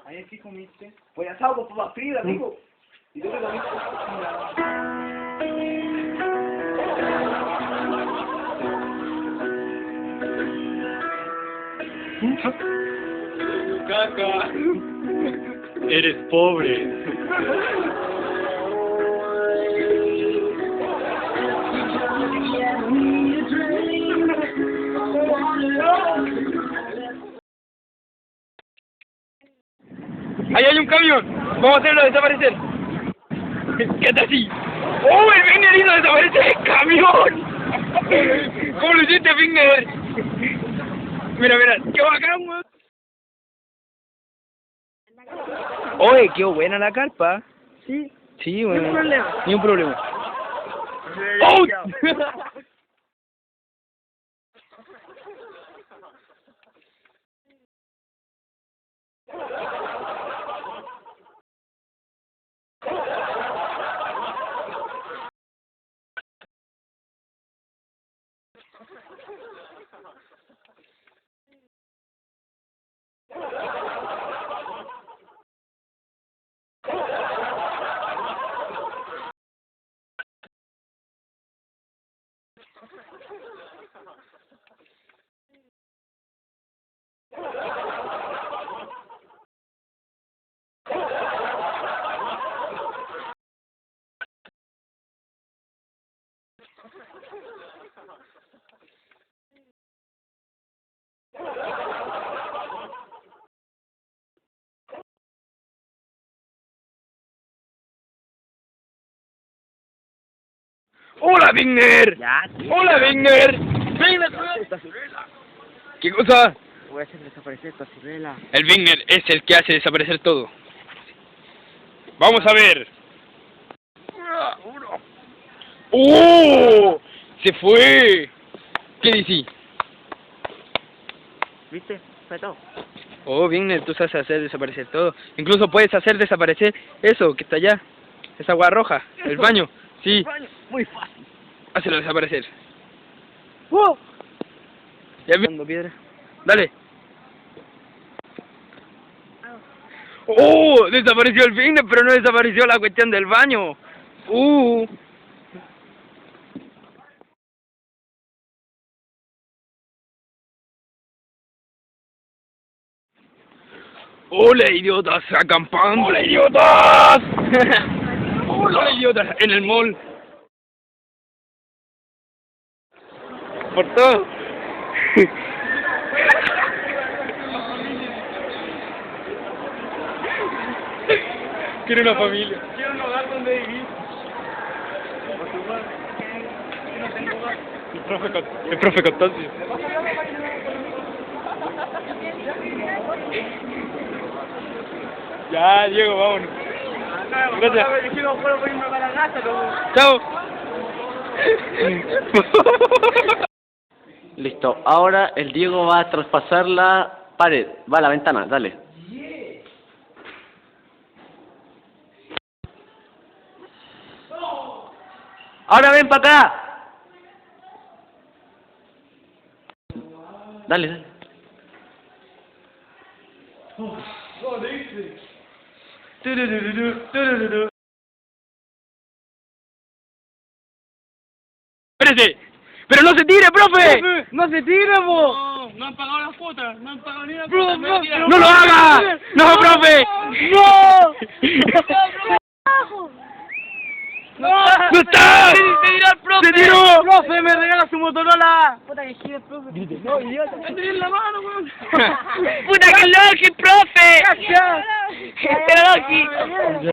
Ayer, ¿qué comiste? Pues asado con papas fritas, amigo. ¿Y tú qué comiste? Caca. Eres pobre. ¡Ahí hay un camión! ¡Vamos a hacerlo desaparecer! ¡Quédate así! ¡Oh, el Vigner hizo desaparecer el camión! ¿Cómo lo hiciste, Vigner? Mira, mira, qué bacán, weón. Oye, quedó buena la carpa. Sí. Sí, bueno. Ni un problema. Ni un problema. ¡Oh! ¡Hola, Vigner! Ya, tío. ¡Hola, Vigner! ¡Vigner! Esta ciruela. ¿Qué cosa? Voy a hacer desaparecer esta ciruela. El Vigner es el que hace desaparecer todo. Vamos a ver. ¡Oh! ¡Se fue! ¿Qué dices? ¿Viste? Fue todo. Oh, Vigner, tú sabes hacer desaparecer todo. Incluso puedes hacer desaparecer eso que está allá. Esa agua roja. El baño. Sí. Muy fácil. Hazlo desaparecer. ¡Wow! ¿Ya viendo piedra? Dale. ¡Oh! Desapareció el Vigner, pero no desapareció la cuestión del baño. ¡Hola, idiotas! ¡Acampando! ¡Hola, idiotas! ¡Hola, idiotas! En el mall. Por todo. Quiero una familia. Quiero un hogar donde vivir. No tengo hogar. El profe Constancio. Ya, Diego, vámonos. Gracias. Chao. Listo, ahora el Diego va a traspasar la pared, va a la ventana, dale. Ahora ven para acá. Dale, dale. Espérese. ¡Pero no se tire, profe! ¡No se tire, po! No, no han pagado las cuotas. No han pagado ni la Bro, cuota. no, ¡No lo haga! ¡No, profe! ¡No! ¡No está! ¡Se tiró al profe! ¡Se tiró! ¡Profe, me regala su Motorola! ¡Puta que gira el profe! ¡No, idiota! ¡Me tiré en la mano, weón! ¡Puta que loco, profe! ¡Gracias! ¡Pero loco!